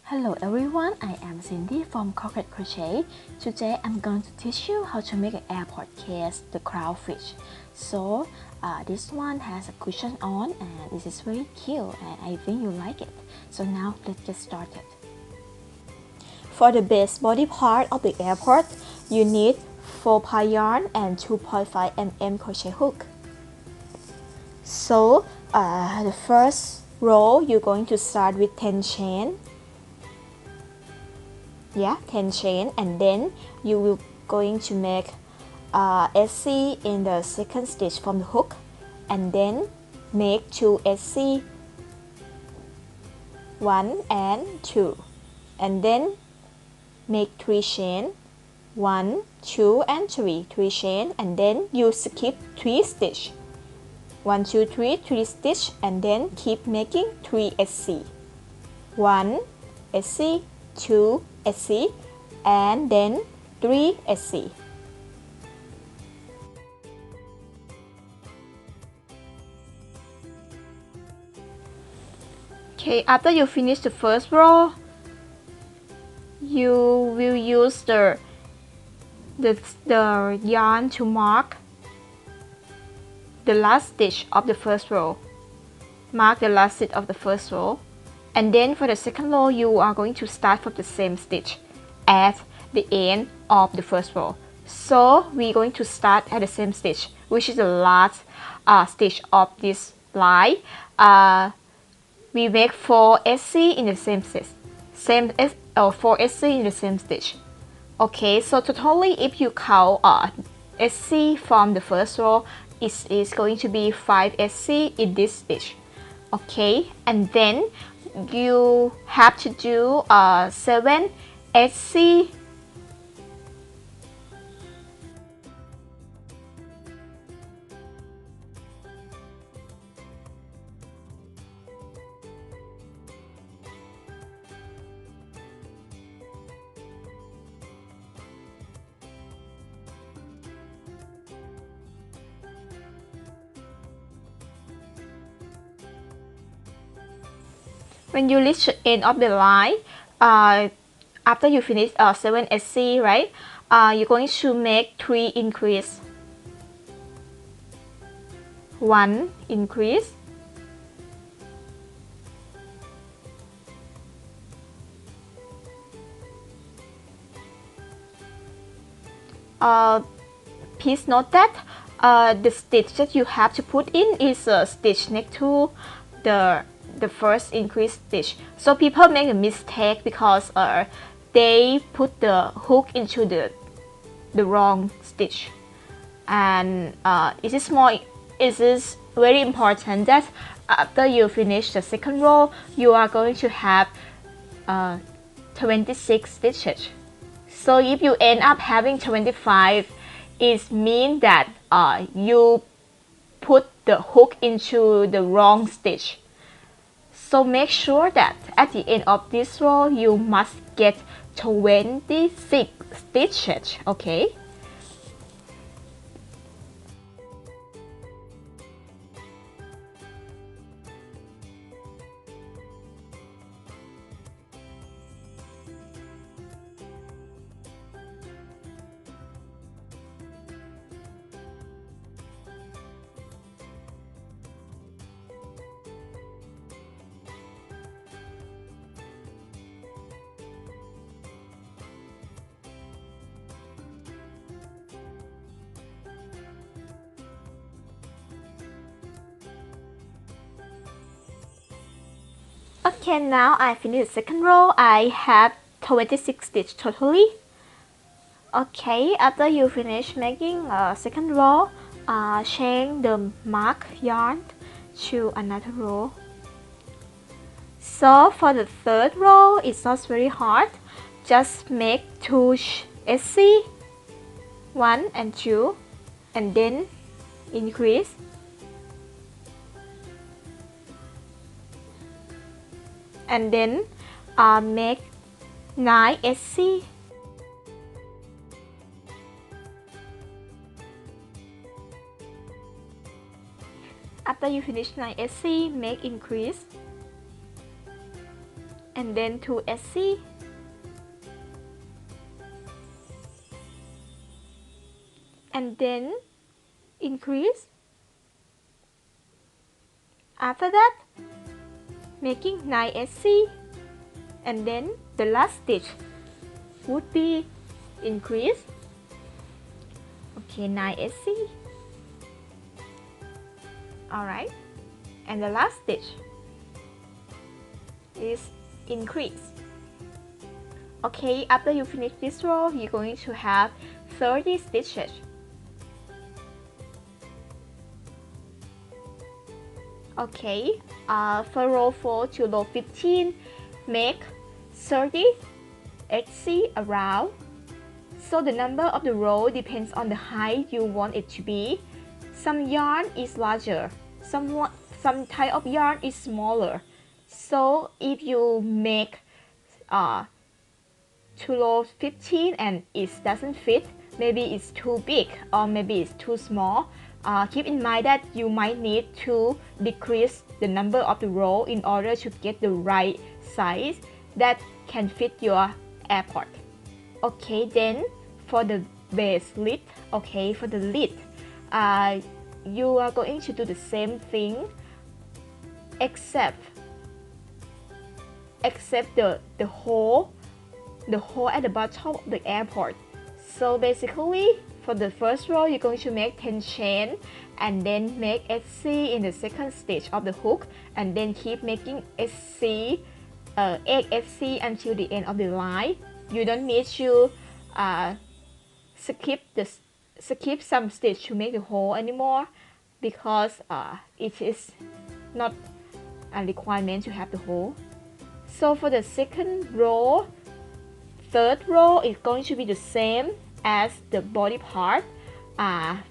Hello everyone, I am Cindy from Crocket Crochet. Today I'm going to teach you how to make an AirPod case, the Clownfish. So this one has a cushion on and this is very cute and I think you like it. So now let's get started. For the base body part of the AirPod, you need 4-ply yarn and 2.5 mm crochet hook. So the first row you're going to start with 10 chain. 10 chain, and then you will going to make SC in the second stitch from the hook, and then make 2 SC, 1 and 2, and then make 3 chain, 1, 2 and 3 chain, and then you skip 3 stitch, 1, 2, 3 stitch, and then keep making 3 SC, 1 SC, 2 SC, and then 3 SC. Okay, after you finish the first row, you will use the yarn to mark the last stitch of the first row. Mark the last stitch of the first row. And then for the second row, you are going to start from the same stitch at the end of the first row. So we're going to start at the same stitch, which is the last stitch of this line. We make 4 SC in the same stitch, 4 SC in the same stitch. Okay, so totally if you count SC from the first row, it is going to be 5 SC in this stitch. Okay, and then you have to do 7 SC when you reach the end of the line. After you finish 7 SC, right, you're going to make 3 increase, 1 increase, please note that the stitch that you have to put in is a stitch next to the first increase stitch. So people make a mistake because they put the hook into the wrong stitch, and it is very important that after you finish the second row, you are going to have 26 stitches. So if you end up having 25, it means that you put the hook into the wrong stitch. So make sure that at the end of this row, you must get 26 stitches, okay? Okay, now I finished the second row. I have 26 stitches totally. Okay, after you finish making a second row, change the mark yarn to another row. So for the third row, it's not very hard. Just make 2 SC, 1 and 2, and then increase. And then make 9 SC. After you finish 9 SC, make increase. and then 2 SC, and then increase. After that, making 9 SC, and then the last stitch would be increase. Okay, 9 SC. Alright, and the last stitch is increase. Okay, after you finish this row, you're going to have 30 stitches. Okay, for row 4 to row 15, make 30 HC around. So the number of the row depends on the height you want it to be. Some yarn is larger, some type of yarn is smaller. So if you make to row 15 and it doesn't fit, maybe it's too big or maybe it's too small, keep in mind that you might need to decrease the number of the row in order to get the right size that can fit your AirPod. Okay, then for the base lid, okay, for the lid, you are going to do the same thing except the hole at the bottom of the AirPod. So basically, for the first row, you're going to make 10 chain and then make SC in the second stitch of the hook, and then keep making SC, 8 SC until the end of the line. You don't need to skip some stitch to make the hole anymore, because it is not a requirement to have the hole. So for the second row, third row is going to be the same as the body part.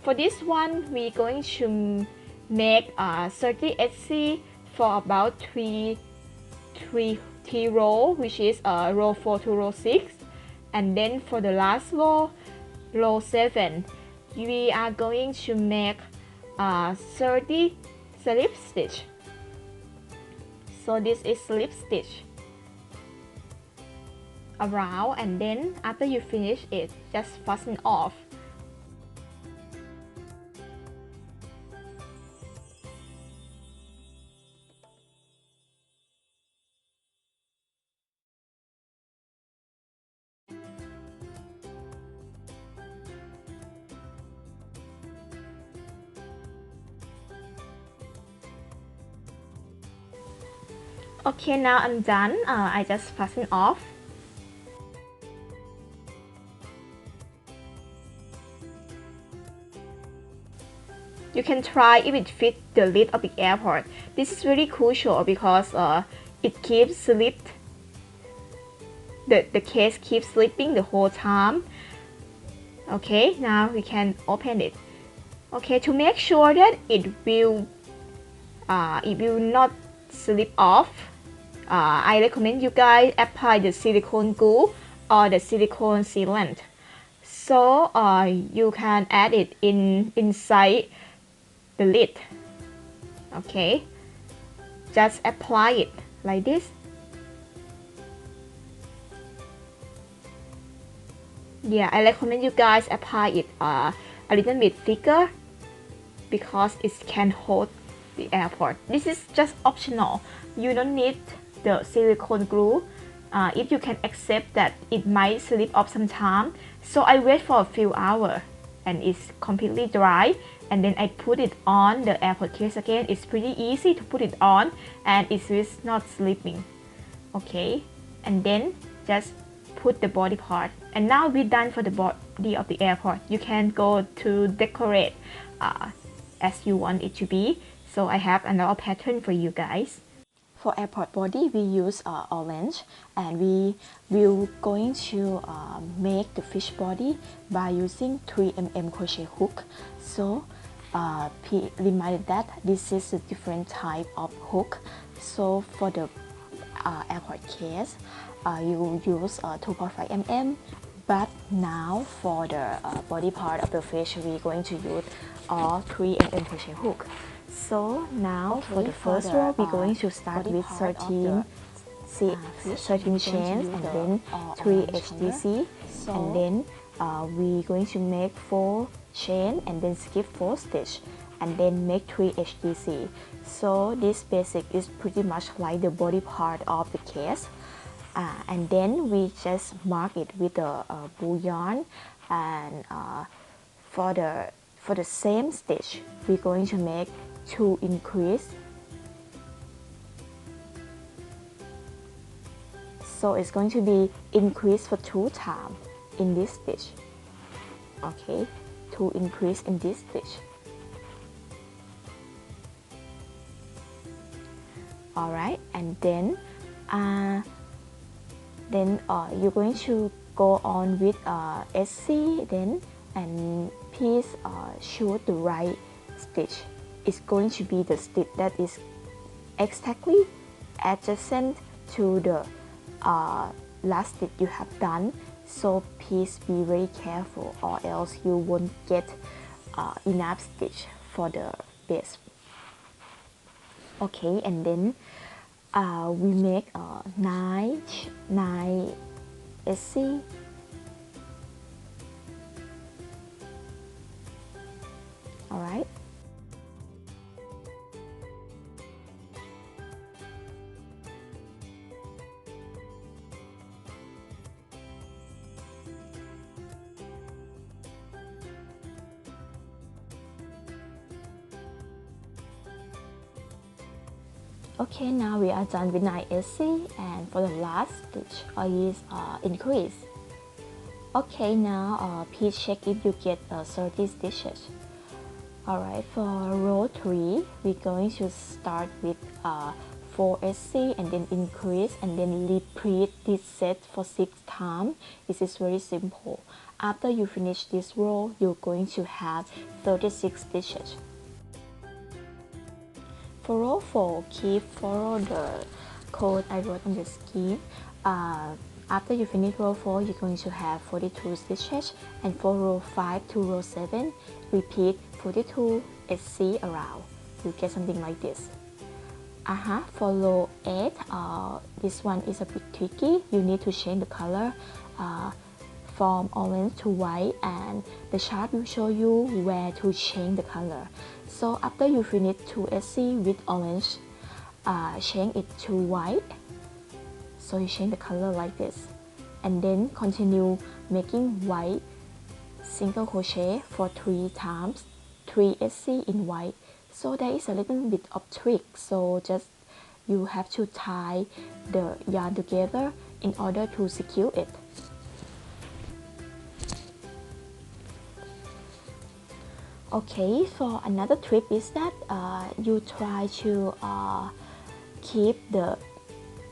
For this one, we're going to make 30 SC for about 3 row, which is row 4 to row 6. And then for the last row, row 7, we are going to make 30 slip stitch. So this is slip stitch around, and then after you finish it, just fasten off. Okay, now I'm done. I just fasten off. You can try if it fits the lid of the AirPod. This is really crucial because it keeps slipped. The case keeps slipping the whole time. Okay, now we can open it. Okay, to make sure that it will not slip off, I recommend you guys apply the silicone glue or the silicone sealant. So you can add it inside the lid. Okay, just apply it like this. Yeah, I recommend you guys apply it a little bit thicker because it can hold the AirPod. This is just optional. You don't need the silicone glue if you can accept that it might slip off sometime. So I wait for a few hours and it's completely dry, and then I put it on the AirPod case again. It's pretty easy to put it on and it is not slipping. Okay, and then just put the body part, and now we're done for the body of the AirPod. You can go to decorate as you want it to be. So I have another pattern for you guys. For AirPod body, we use orange, and we will going to make the fish body by using 3mm crochet hook. So be reminded that this is a different type of hook. So for the AirPod case, you will use 2.5mm, but now for the body part of the fish, we're going to use 3mm crochet hook. So now for the first row, we're going to start with 13 13 chains and then 3 HDC, and then we're going to make 4 chain and then skip 4 stitch and then make 3 HDC. So this basic is pretty much like the body part of the case, and then we just mark it with a blue yarn, and for the same stitch we're going to make 2 increase. So it's going to be increase for 2 times in this stitch. Okay, 2 increase in this stitch. Alright, and then you're going to go on with SC then, and please choose the right stitch. It's going to be the stitch that is exactly adjacent to the last stitch you have done, so please be very careful or else you won't get enough stitch for the base. Okay, and then we make 9 SC, alright. Okay, now we are done with 9 SC, and for the last stitch is increase. Okay, now please check if you get 30 stitches. Alright, for row 3 we're going to start with 4 SC and then increase and then repeat this set for 6 times. This is very simple. After you finish this row, you're going to have 36 stitches. For row 4, keep follow the code I wrote on the screen. After you finish row 4, you're going to have 42 stitches, and for row 5 to row 7, repeat 42 SC around. You get something like this. For row 8, this one is a bit tricky. You need to change the color from orange to white, and the chart will show you where to change the color. So after you finish 2 SC with orange, change it to white. So you change the color like this, and then continue making white single crochet for 3 times, 3 SC in white. So there is a little bit of trick, so just you have to tie the yarn together in order to secure it. Okay, so another trick is that you try to keep the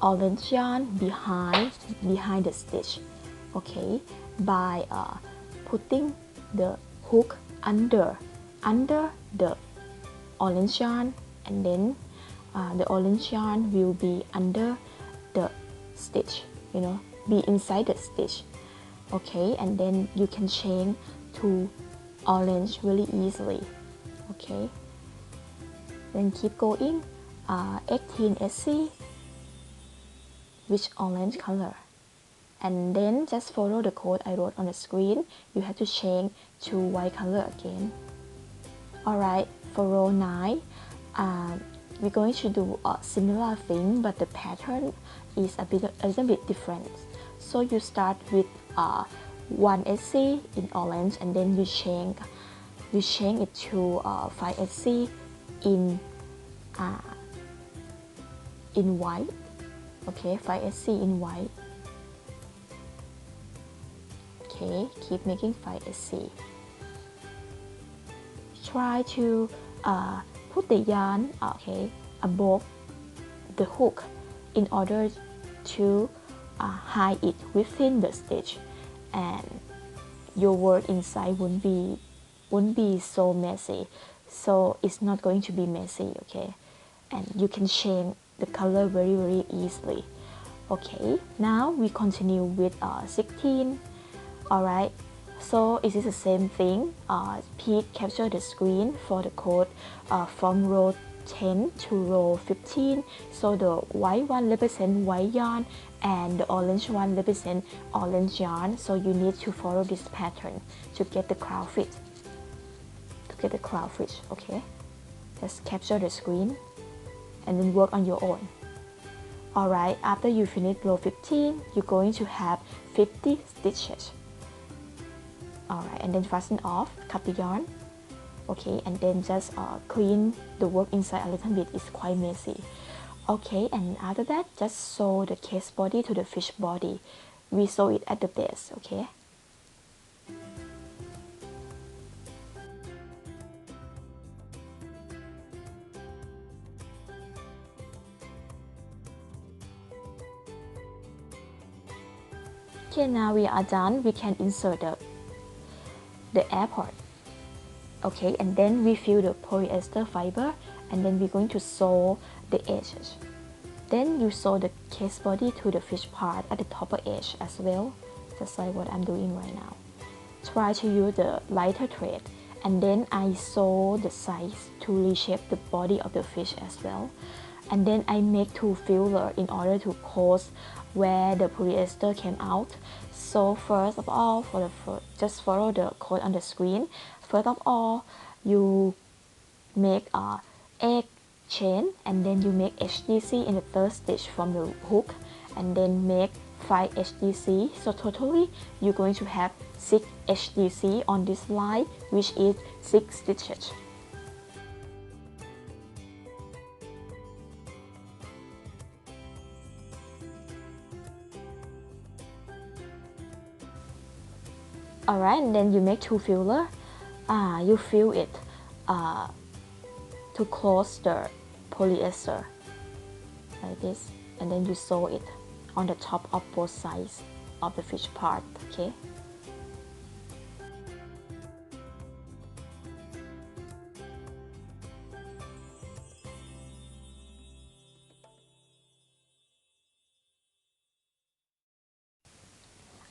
orange yarn behind the stitch. Okay, by putting the hook under the orange yarn, and then the orange yarn will be under the stitch, be inside the stitch. Okay, and then you can chain to orange really easily. Okay, then keep going. 18 SC with orange color, and then just follow the code I wrote on the screen. You have to change to white color again. Alright, for row 9, we're going to do a similar thing, but the pattern is a little bit different. So you start with 1 SC in orange, and then you change it to 5 SC in white. Okay, 5 SC in white. Okay, keep making 5 SC. Try to put the yarn above the hook in order to hide it within the stitch, and your work inside won't be so messy. So it's not going to be messy, okay? And you can change the color very easily. Okay, now we continue with 16. Alright, so it is the same thing. Please capture the screen for the code from row 10 to row 15. So the white one represent white yarn and the orange one represent orange yarn. So you need to follow this pattern to get the clownfish. Okay, just capture the screen and then work on your own. Alright, after you finish row 15, you're going to have 50 stitches. Alright, and then fasten off, cut the yarn. Okay, and then just clean the work inside a little bit, it's quite messy. Okay, and after that, just sew the case body to the fish body. We sew it at the base, okay? Okay, now we are done. We can insert the Airpod. Okay, and then we fill the polyester fiber, and then we're going to sew the edges. Then you sew the case body to the fish part at the top edge as well, just like what I'm doing right now. Try to use the lighter thread, and then I sew the sides to reshape the body of the fish as well. And then I make two fillers in order to close where the polyester came out. So first of all, just follow the code on the screen. First of all, you make a egg chain, and then you make HDC in the third stitch from the hook, and then make 5 HDC. So totally you're going to have 6 HDC on this line, which is 6 stitches. Alright, and then you make two fillers. You fill it to close the polyester like this, and then you sew it on the top of both sides of the fish part. Okay.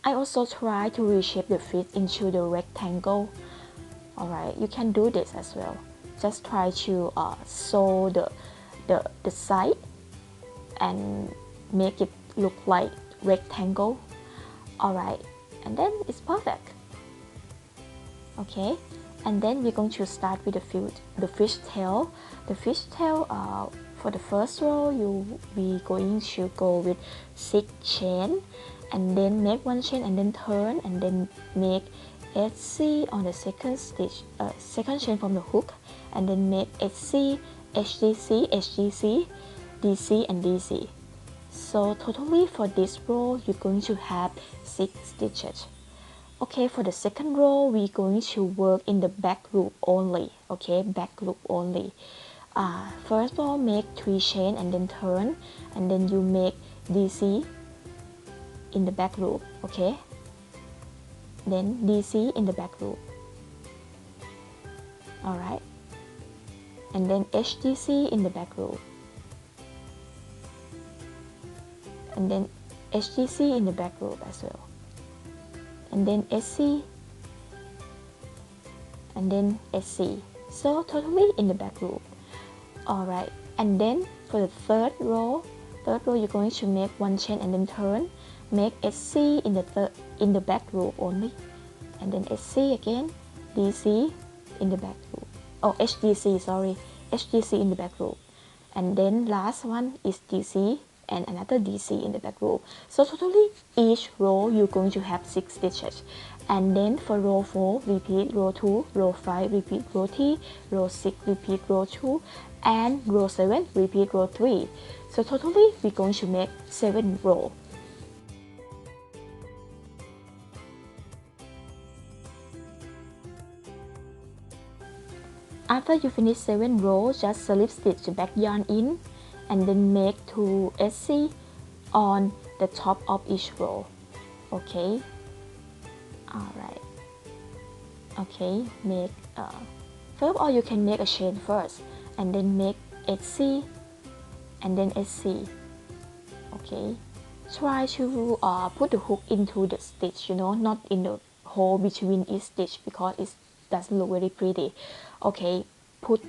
I also try to reshape the fish into the rectangle. Alright, you can do this as well. Just try to sew the side and make it look like rectangle. Alright, and then it's perfect. Okay, and then we're going to start with the fish tail. The fish tail, for the first row, we going to go with 6 chain, and then make 1 chain and then turn, and then make HC on the second stitch, second chain from the hook, and then make HC, HDC, HDC, DC, and DC. So totally for this row, you're going to have 6 stitches. Okay, for the second row, we're going to work in the back loop only. Okay, back loop only. First of all, make 3 chain and then turn, and then you make DC in the back loop. Okay, then DC in the back loop. Alright, and then HDC in the back loop, and then HDC in the back loop as well, and then SC, and then SC. So totally in the back loop. Alright, and then for the third row, you're going to make 1 chain and then turn, make SC in the back loop only, and then SC again, DC in the back loop. Oh, HDC, sorry, HDC in the back loop, and then last one is DC and another DC in the back loop. So totally each row you're going to have 6 stitches. And then for row 4, repeat row 2, row 5, repeat row 3, row 6, repeat row 2, and row 7, repeat row 3. So totally we're going to make 7 rows. After you finish 7 rows, just slip stitch the back yarn in, and then make 2 SC on the top of each row. Okay. Alright. Okay, make first of all you can make a chain first, and then make SC and then SC. Okay. Try to put the hook into the stitch, not in the hole between each stitch, because it doesn't look very pretty. Okay, put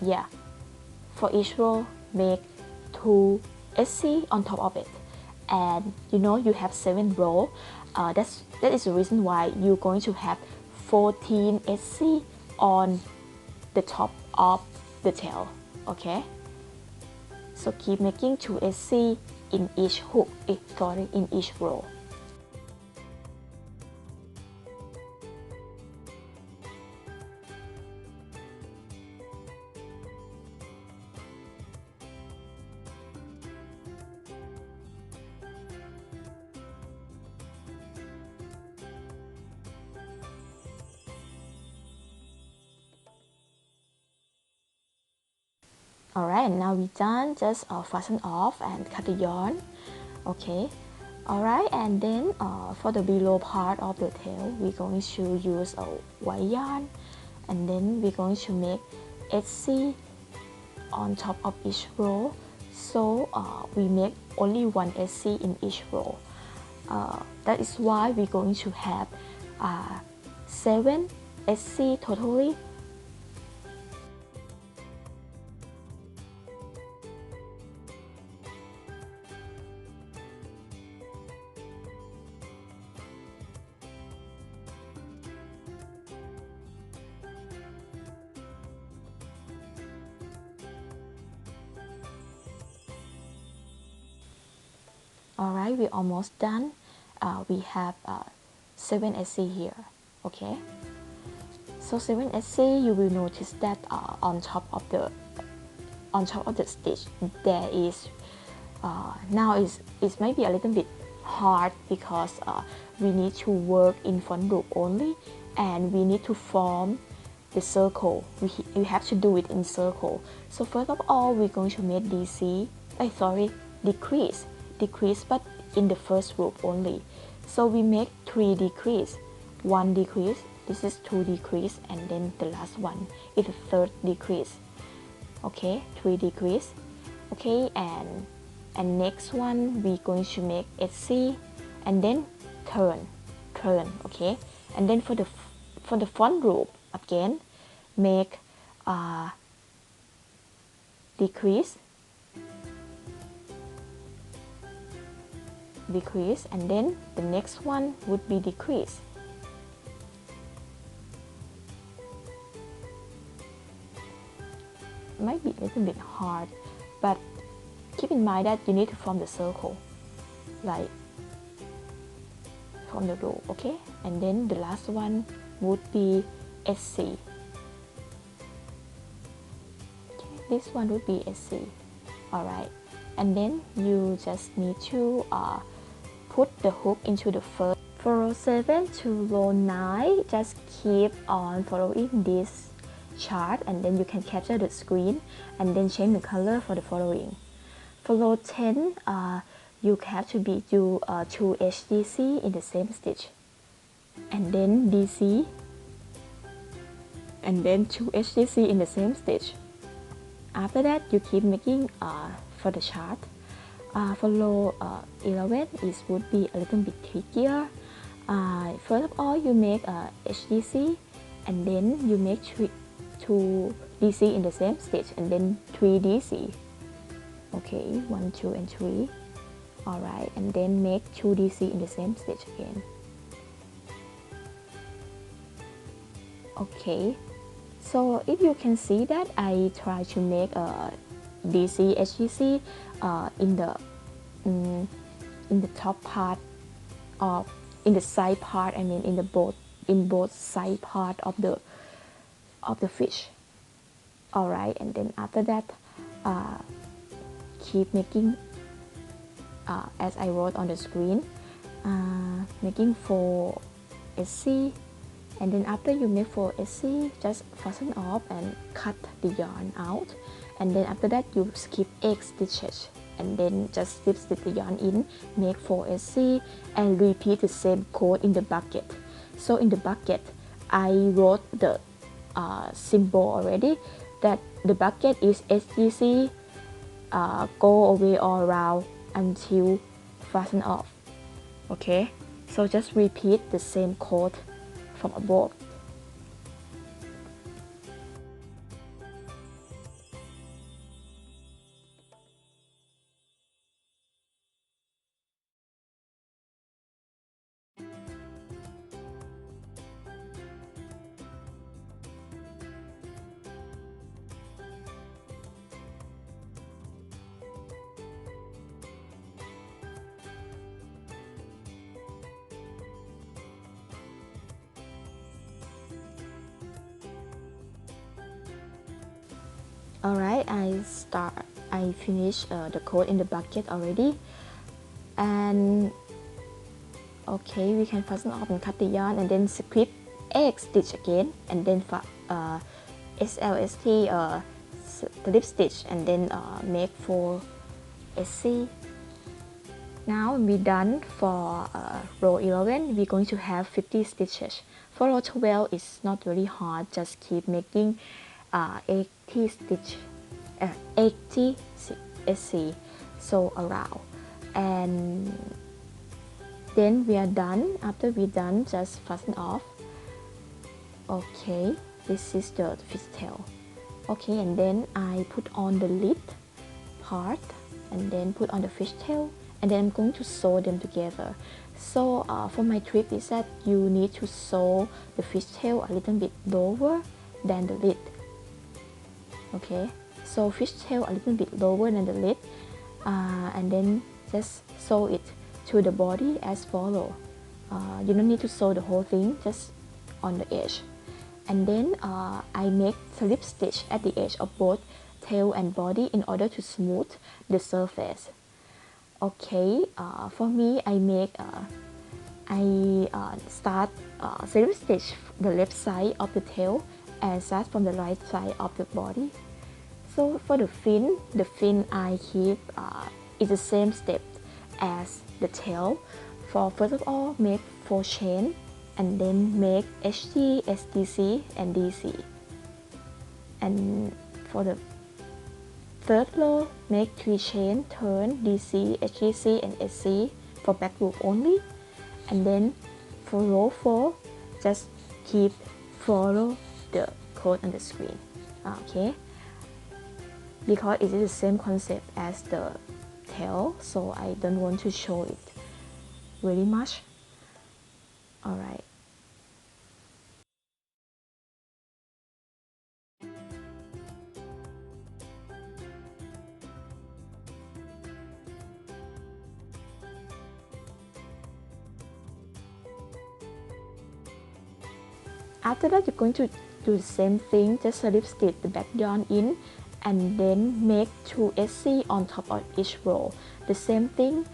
yeah, for each row make 2 SC on top of it, and you have 7 rows. That is the reason why you're going to have 14 SC on the top of the tail. Okay, so keep making 2 SC in each hook, in each row. Alright, now we're done. Just fasten off and cut the yarn. Okay. Alright, and then for the below part of the tail, we're going to use a white yarn, and then we're going to make SC on top of each row. So we make only 1 SC in each row. That is why we're going to have 7 SC totally. Alright, we're almost done. We have 7 SC here. Okay, so 7 SC, you will notice that on top of the stitch there is now it might be a little bit hard because we need to work in front loop only, and we need to form the circle. We have to do it in circle. So first of all, we're going to make decrease, but in the first loop only. So we make 3 decrease, 1 decrease, this is 2 decrease, and then the last one is the 3rd decrease. Okay, 3 decrease. Okay, and next one we're going to make SC and then turn. Okay, and then for the front loop again, make decrease, and then the next one would be decrease. Might be a little bit hard, but keep in mind that you need to form the circle, like from the loop. Okay, and then the last one would be SC. Okay, this one would be SC. Alright, and then you just need to put the hook into the first. For row 7 to row 9, just keep on following this chart, and then you can capture the screen and then change the color for the following. For row 10, you have to do 2 HDC in the same stitch, and then DC, and then 2 HDC in the same stitch. After that, you keep making for the chart. For row 11, it would be a little bit trickier. First of all, you make HDC, and then you make 2 DC in the same stitch, and then 3 DC. Okay, 1, 2, and 3. Alright, and then make 2 DC in the same stitch again. Okay, so if you can see that I try to make a DC HDC in the top part of, in the side part, I mean in both side part of the fish. Alright, and then after that keep making as I wrote on the screen, making 4 SC, and then after you make 4 SC, just fasten off and cut the yarn out, and then after that you skip 8 stitches, and then just slip the yarn in, make 4 SC, and repeat the same code in the bucket. So in the bucket I wrote the symbol already, that the bucket is SDC, go away all around until fasten off. Okay, so just repeat the same code from above. Alright, I finished the coat in the bucket already, and okay, we can fasten off and cut the yarn and then script egg stitch again, and then SLST slip stitch, and then make for SC. Now we're done for row 11. We're going to have 50 stitches. For row 12, it's not really hard. Just keep making 80 stitch, 80 SC, so around, and then we are done. After we're done, just fasten off. Okay, this is the fishtail. Okay, and then I put on the lid part, and then put on the fishtail, and then I'm going to sew them together. So for my trick is that you need to sew the fishtail a little bit lower than the lid. Okay, so fishtail a little bit lower than the lid, and then just sew it to the body as follow. You don't need to sew the whole thing, just on the edge. And then I make slip stitch at the edge of both tail and body in order to smooth the surface. Okay, for me, I start slip stitch the left side of the tail and start from the right side of the body. So for the fin I keep is the same step as the tail. For first of all, make 4 chain, and then make HT, STC, and DC. And for the third row, make 3 chain, turn DC, HTC, and SC for back loop only. And then for row 4, just keep follow the code on the screen. Okay, because it is the same concept as the tail, so I don't want to show it very much. Alright. After that, you're going to do the same thing, just slip stitch the back yarn in, and then make 2 SC on top of each row. The same thing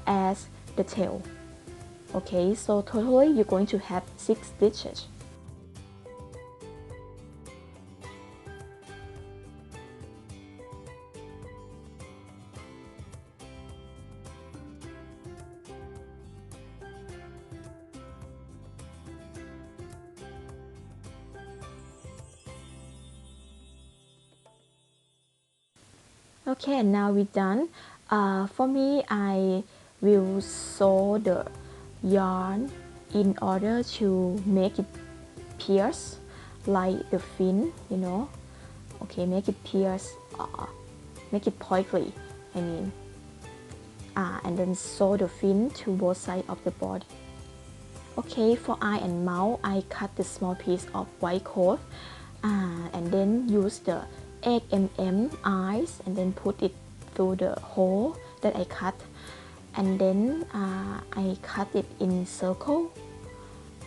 as the tail. Okay, so totally you're going to have 6 stitches. Okay, and now we're done. For me, I will sew the yarn in order to make it pierce like the fin, you know. Okay, make it pierce, make it pointy, I mean. And then sew the fin to both sides of the body. Okay, for eye and mouth, I cut the small piece of white cloth, and then use the 8mm eyes, and then put it through the hole that I cut, and then I cut it in circle.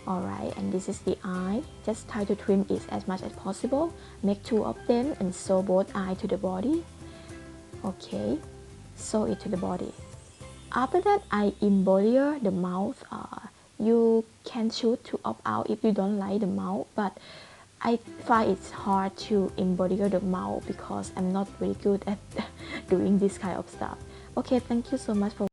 Alright, and this is the eye. Just try to trim it as much as possible. Make 2 of them and sew both eyes to the body. Okay, sew it to the body. After that, I embroider the mouth. You can choose to opt out if you don't like the mouth, but I find it's hard to embroider the mouth because I'm not very good at doing this kind of stuff. Okay, thank you so much for